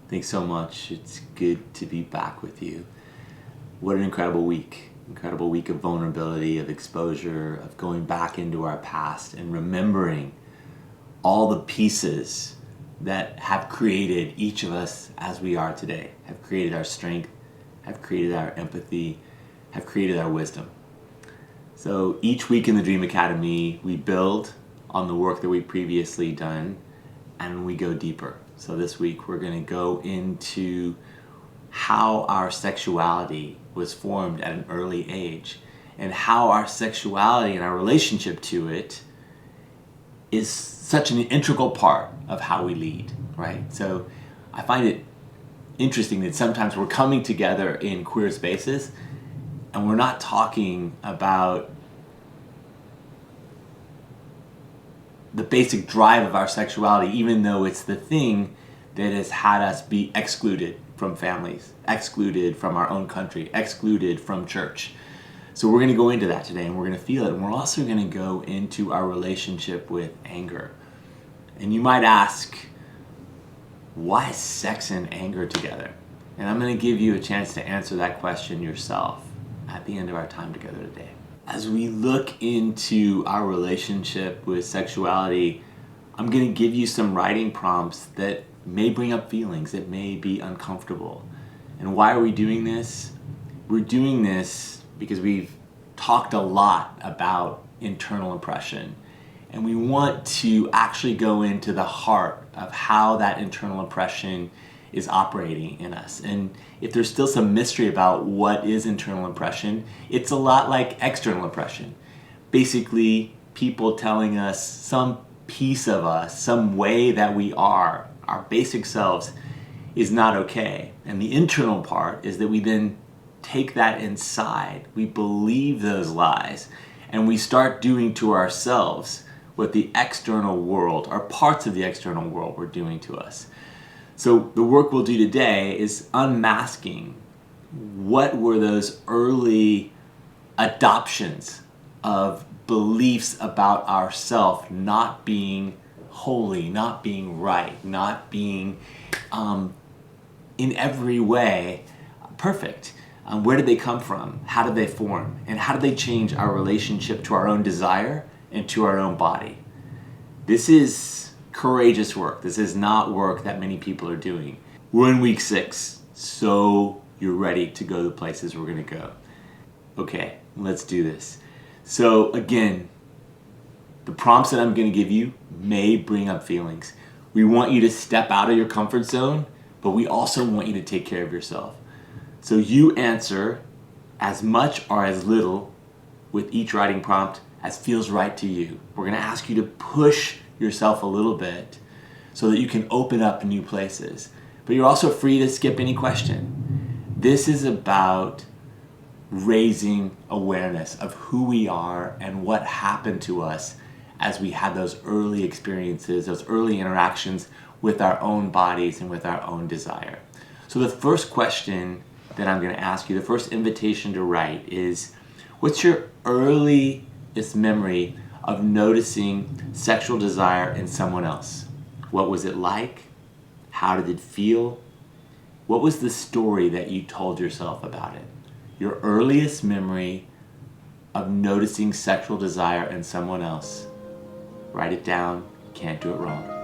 Thanks so much. It's good to be back with you. What an incredible week. Incredible week of vulnerability, of exposure, of going back into our past and remembering all the pieces that have created each of us as we are today, have created our strength, have created our empathy, have created our wisdom. So each week in the Dream Academy, we build on the work that we've previously done and we go deeper. So this week we're going to go into how our sexuality was formed at an early age and how our sexuality and our relationship to it is such an integral part of how we lead, right? So I find it interesting that sometimes we're coming together in queer spaces and we're not talking about the basic drive of our sexuality, even though it's the thing that has had us be excluded from families, excluded from our own country, excluded from church. So we're going to go into that today and we're going to feel it. And we're also going to go into our relationship with anger. And you might ask, why is sex and anger together? And I'm going to give you a chance to answer that question yourself at the end of our time together today. As we look into our relationship with sexuality, I'm going to give you some writing prompts that may bring up feelings that may be uncomfortable. And why are we doing this? We're doing this because we've talked a lot about internal oppression. And we want to actually go into the heart of how that internal oppression is operating in us. And if there's still some mystery about what is internal oppression, it's a lot like external oppression. Basically, people telling us some piece of us, some way that we are, our basic selves, is not okay. And the internal part is that we then take that inside. We believe those lies and we start doing to ourselves what the external world, or parts of the external world, were doing to us. So the work we'll do today is unmasking what were those early adoptions of beliefs about ourself not being holy, not being right, not being in every way perfect. Where did they come from? How did they form? And how did they change our relationship to our own desire and to our own body? This is courageous work. This is not work that many people are doing. We're in week 6, so you're ready to go the places we're going to go. Okay, let's do this. So again, the prompts that I'm going to give you may bring up feelings. We want you to step out of your comfort zone, but we also want you to take care of yourself. So you answer as much or as little with each writing prompt as feels right to you. We're going to ask you to push yourself a little bit so that you can open up new places. But you're also free to skip any question. This is about raising awareness of who we are and what happened to us as we had those early experiences, those early interactions with our own bodies and with our own desire. So the first question that I'm going to ask you, the first invitation to write is, what's your earliest memory of noticing sexual desire in someone else? What was it like? How did it feel? What was the story that you told yourself about it? Your earliest memory of noticing sexual desire in someone else. Write it down. Can't do it wrong.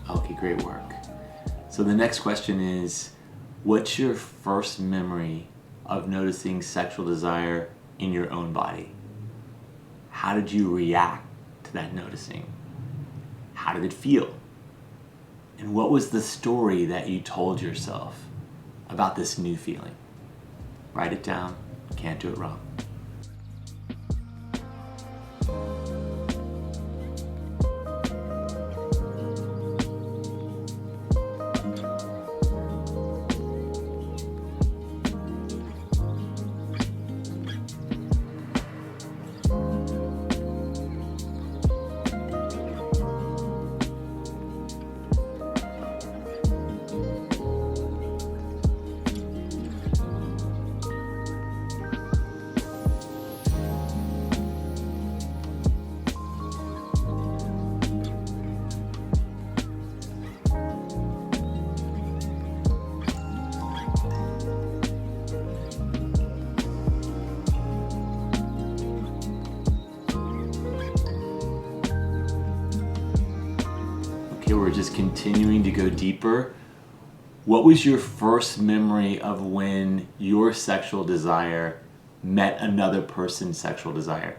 Okay, great work. So the next question is, what's your first memory of noticing sexual desire in your own body? How did you react to that noticing? How did it feel? And what was the story that you told yourself about this new feeling? Write it down. Can't do it wrong. just continuing to go deeper, what was your first memory of when your sexual desire met another person's sexual desire?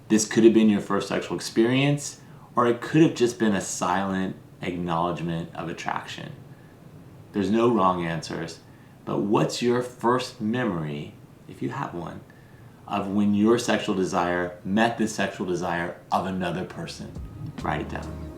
This could have been your first sexual experience, or it could have just been a silent acknowledgement of attraction. There's no wrong answers, but what's your first memory, if you have one, of when your sexual desire met the sexual desire of another person? Write it down.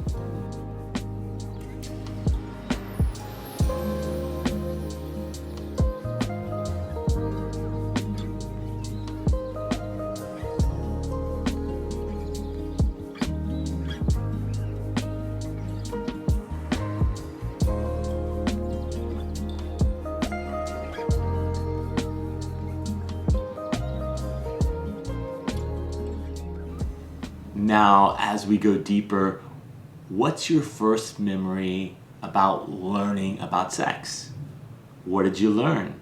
Now, as we go deeper, what's your first memory about learning about sex? What did you learn?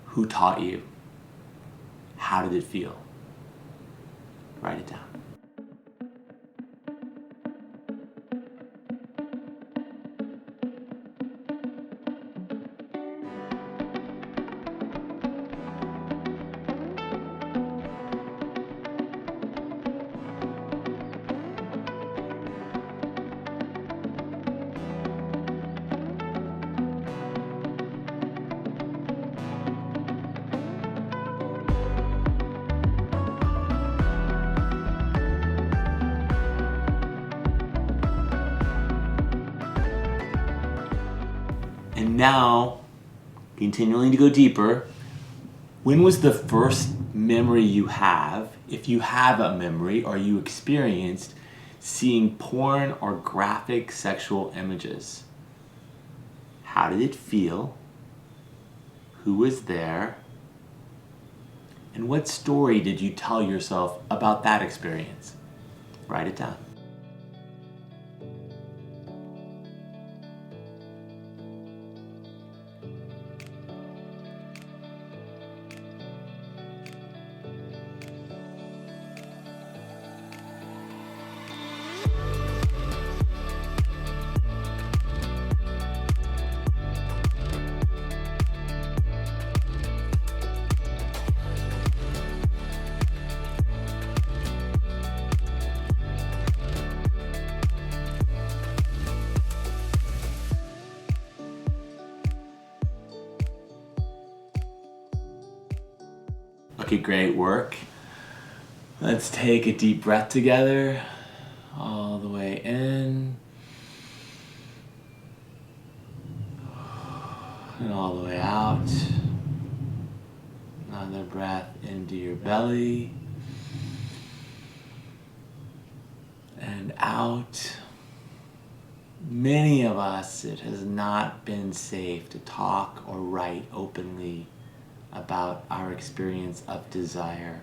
Who taught you? How did it feel? Write it down. And now, continuing to go deeper, when was the first memory you have, if you have a memory or you experienced, seeing porn or graphic sexual images? How did it feel? Who was there? And what story did you tell yourself about that experience? Write it down. Okay, great work. Let's take a deep breath together, all the way in, and all the way out. Another breath into your belly, and out. Many of us, it has not been safe to talk or write openly about our experience of desire,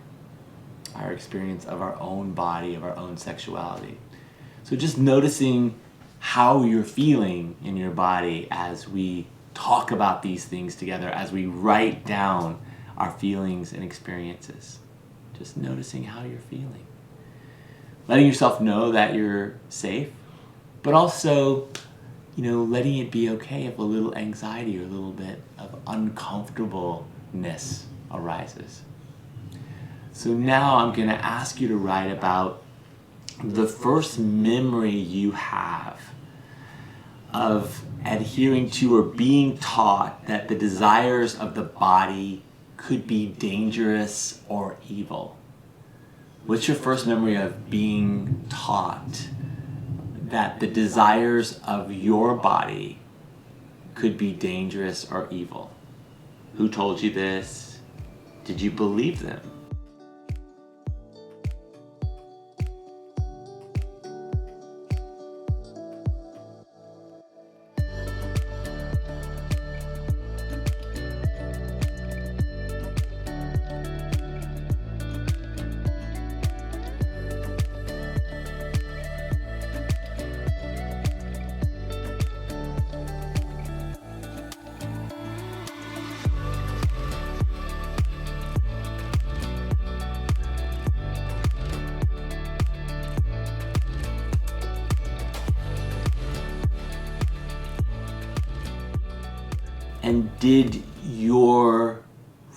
our experience of our own body, of our own sexuality. So just noticing how you're feeling in your body as we talk about these things together, as we write down our feelings and experiences. Just noticing how you're feeling. Letting yourself know that you're safe, but also, letting it be okay if a little anxiety or a little bit of uncomfortableness arises. So now I'm going to ask you to write about the first memory you have of adhering to or being taught that the desires of the body could be dangerous or evil. What's your first memory of being taught that the desires of your body could be dangerous or evil? Who told you this? Did you believe them? And did your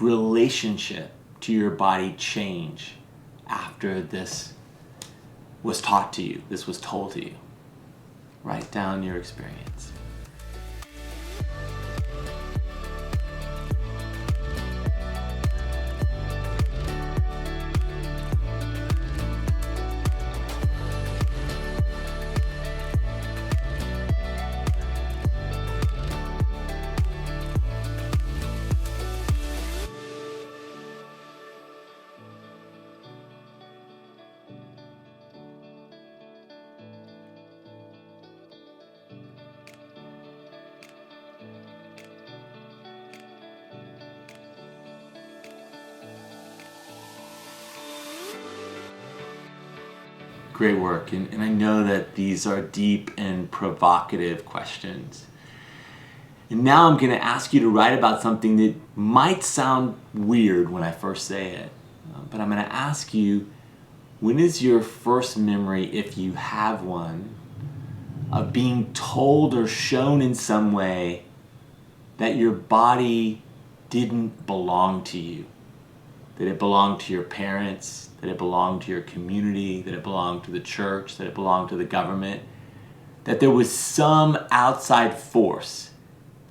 relationship to your body change after this was taught to you, this was told to you? Write down your experience. Great work. And I know that these are deep and provocative questions. And now I'm going to ask you to write about something that might sound weird when I first say it. But I'm going to ask you, when is your first memory, if you have one, of being told or shown in some way that your body didn't belong to you? That it belonged to your parents, that it belonged to your community, that it belonged to the church, that it belonged to the government, that there was some outside force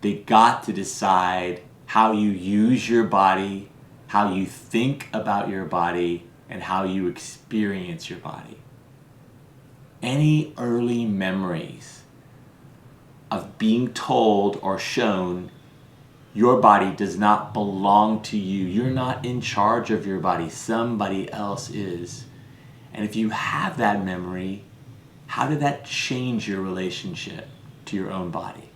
that got to decide how you use your body, how you think about your body, and how you experience your body. Any early memories of being told or shown your body does not belong to you. You're not in charge of your body. Somebody else is. And if you have that memory, how did that change your relationship to your own body?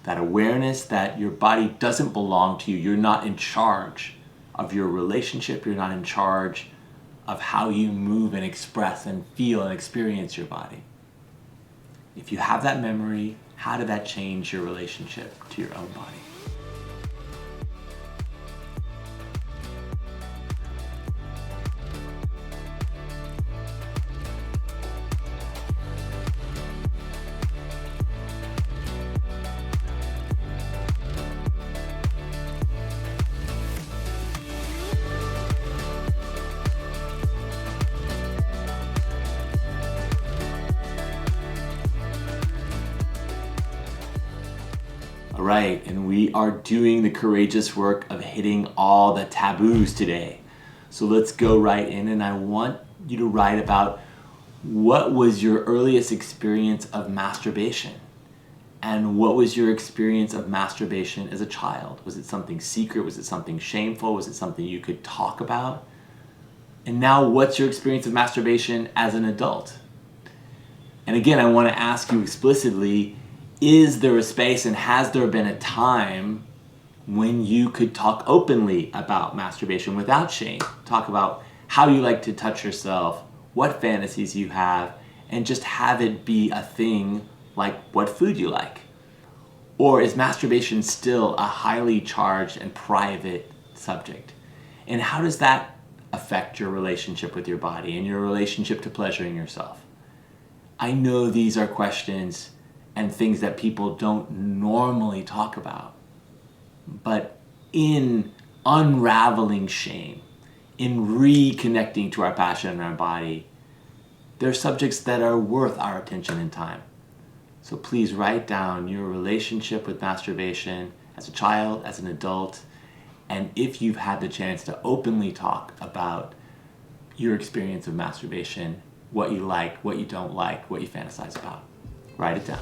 That awareness that your body doesn't belong to you. You're not in charge of your relationship. You're not in charge of how you move and express and feel and experience your body. If you have that memory, how did that change your relationship to your own body? All right, and we are doing the courageous work of hitting all the taboos today. So let's go right in, and I want you to write about what was your earliest experience of masturbation, and what was your experience of masturbation as a child? Was it something secret? Was it something shameful? Was it something you could talk about? And now what's your experience of masturbation as an adult? And again, I want to ask you explicitly, is there a space and has there been a time when you could talk openly about masturbation without shame? Talk about how you like to touch yourself, what fantasies you have, and just have it be a thing like what food you like. Or is masturbation still a highly charged and private subject? And how does that affect your relationship with your body and your relationship to pleasuring yourself? I know these are questions and things that people don't normally talk about. But in unraveling shame, in reconnecting to our passion and our body, they're subjects that are worth our attention and time. So please write down your relationship with masturbation as a child, as an adult, and if you've had the chance to openly talk about your experience of masturbation, what you like, what you don't like, what you fantasize about. Write it down.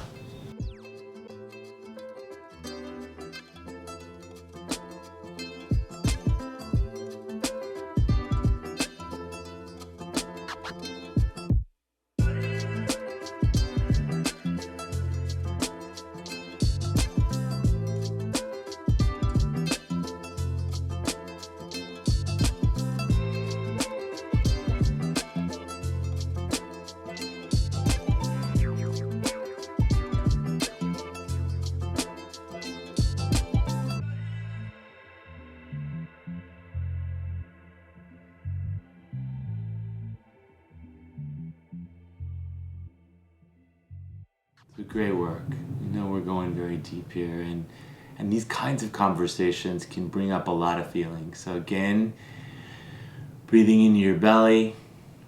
Great work. You know we're going very deep here, and And these kinds of conversations can bring up a lot of feelings. So again, breathing into your belly,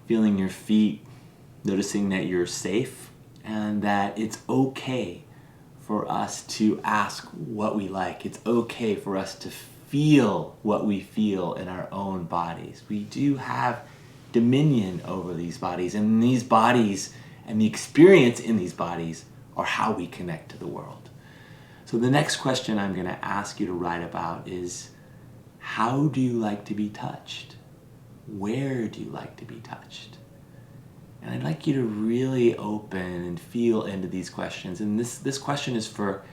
feeling your feet, noticing that you're safe and that it's okay for us to ask what we like. It's okay for us to feel what we feel in our own bodies. We do have dominion over these bodies, and these bodies and the experience in these bodies are how we connect to the world. So the next question I'm going to ask you to write about is, how do you like to be touched? Where do you like to be touched? And I'd like you to really open and feel into these questions. And this question is for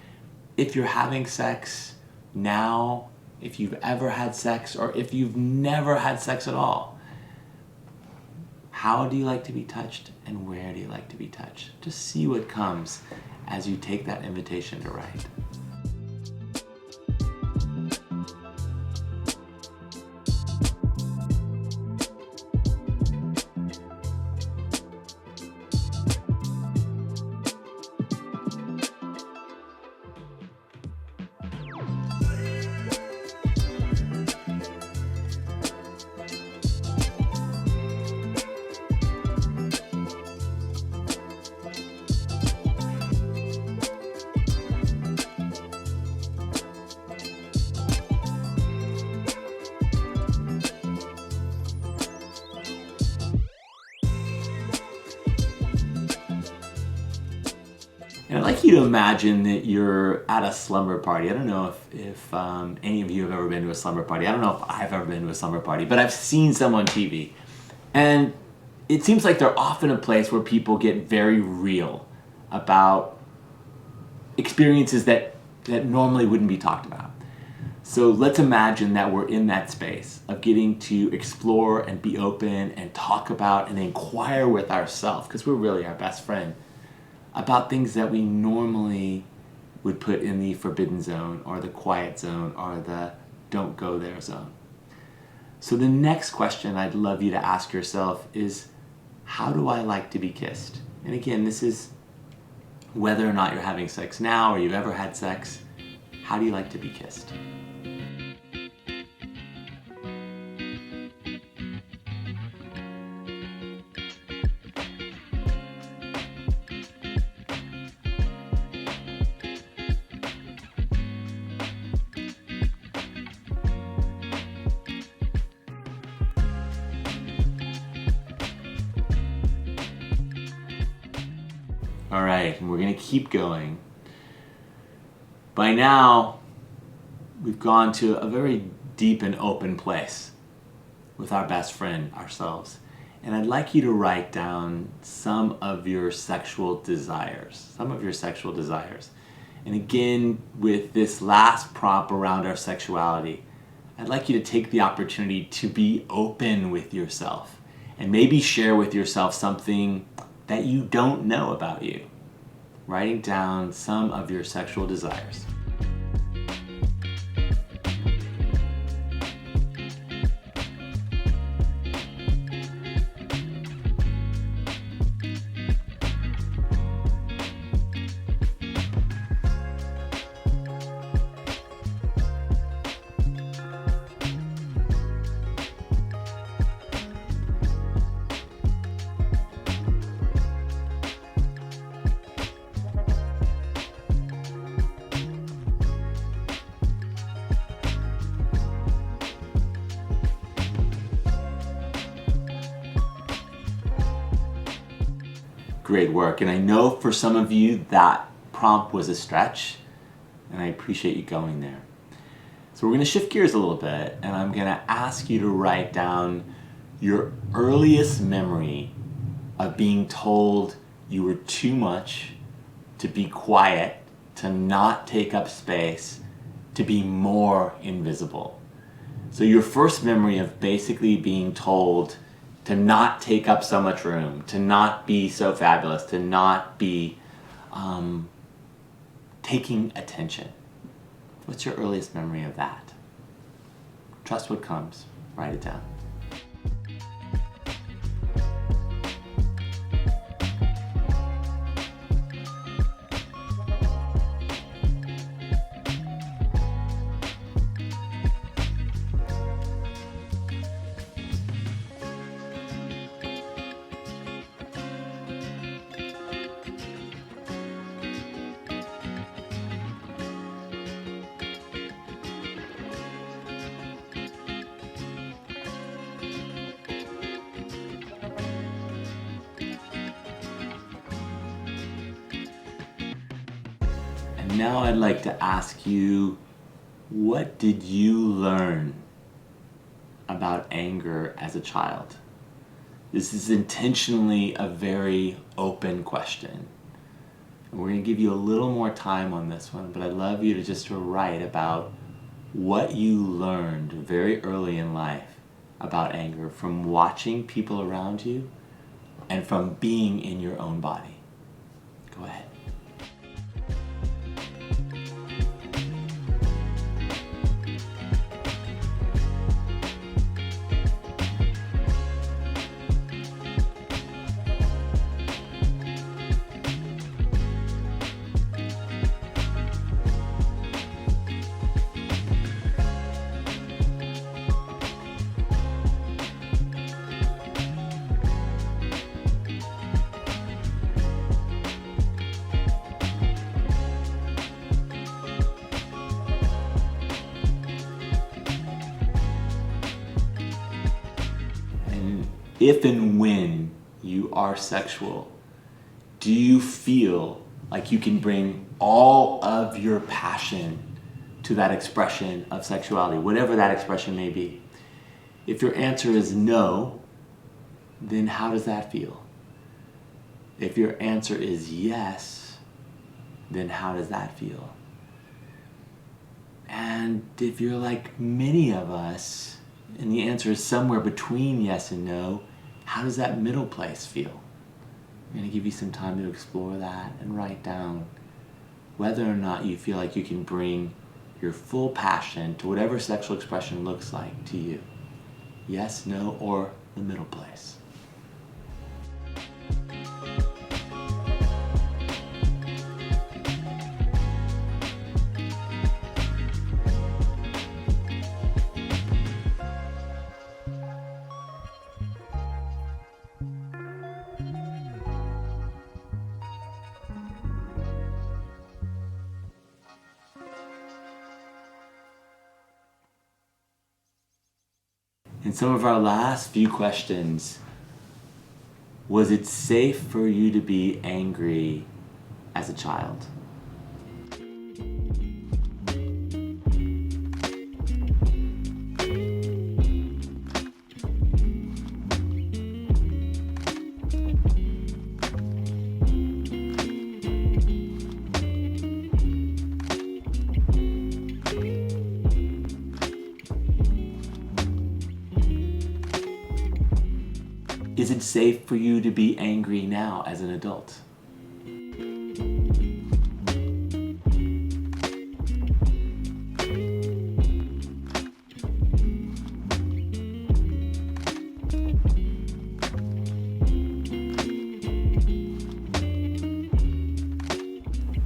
if you're having sex now, if you've ever had sex, or if you've never had sex at all. How do you like to be touched, and where do you like to be touched? Just see what comes as you take that invitation to write. And I'd like you to imagine that you're at a slumber party. I don't know if any of you have ever been to a slumber party. I don't know if I've ever been to a slumber party, but I've seen some on TV. And it seems like they're often a place where people get very real about experiences that normally wouldn't be talked about. So let's imagine that we're in that space of getting to explore and be open and talk about and inquire with ourselves, because we're really our best friend, about things that we normally would put in the forbidden zone or the quiet zone or the don't go there zone. So the next question I'd love you to ask yourself is, how do I like to be kissed? And again, this is whether or not you're having sex now or you've ever had sex. How do you like to be kissed? All right, and we're going to keep going. By now, we've gone to a very deep and open place with our best friend, ourselves. And I'd like you to write down some of your sexual desires. And again, with this last prompt around our sexuality, I'd like you to take the opportunity to be open with yourself and maybe share with yourself something that you don't know about you. Writing down some of your sexual desires. Great work. And I know for some of you that prompt was a stretch, and I appreciate you going there. So we're going to shift gears a little bit, and I'm going to ask you to write down your earliest memory of being told you were too much, to be quiet, to not take up space, to be more invisible. So your first memory of basically being told to not take up so much room, to not be so fabulous, to not be taking attention. What's your earliest memory of that? Trust what comes. Write it down. now I'd like to ask you, what did you learn about anger as a child? This is intentionally a very open question. And we're going to give you a little more time on this one, but I'd love you to just write about what you learned very early in life about anger from watching people around you and from being in your own body. Go ahead. If and when you are sexual, do you feel like you can bring all of your passion to that expression of sexuality, whatever that expression may be? If your answer is no, then how does that feel? If your answer is yes, then how does that feel? And if you're like many of us, and the answer is somewhere between yes and no, how does that middle place feel? I'm going to give you some time to explore that and write down whether or not you feel like you can bring your full passion to whatever sexual expression looks like to you. Yes, no, or the middle place. In some of our last few questions, was it safe for you to be angry as a child? Is it safe for you to be angry now as an adult?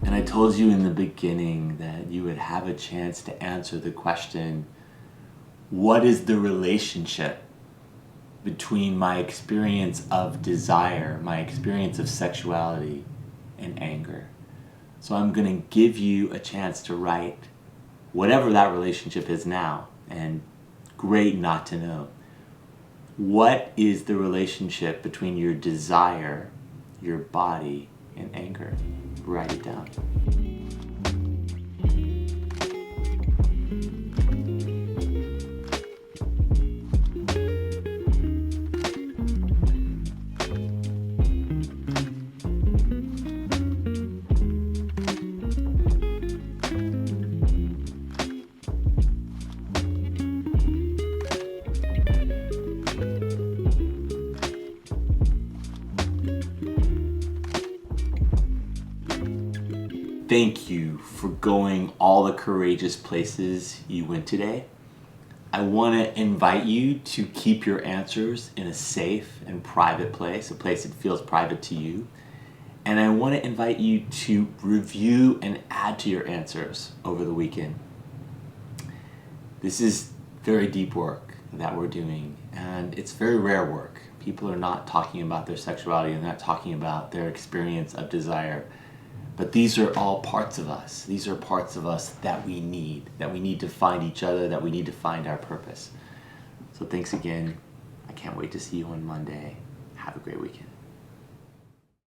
And I told you in the beginning that you would have a chance to answer the question, what is the relationship between my experience of desire, my experience of sexuality, and anger? So I'm going to give you a chance to write whatever that relationship is now, and great not to know. What is the relationship between your desire, your body, and anger? Write it down. Thank you for going all the courageous places you went today. I want to invite you to keep your answers in a safe and private place, a place that feels private to you. And I want to invite you to review and add to your answers over the weekend. This is very deep work that we're doing, and it's very rare work. People are not talking about their sexuality and not talking about their experience of desire. But these are all parts of us. These are parts of us that we need to find each other, that we need to find our purpose. So thanks again. I can't wait to see you on Monday. Have a great weekend.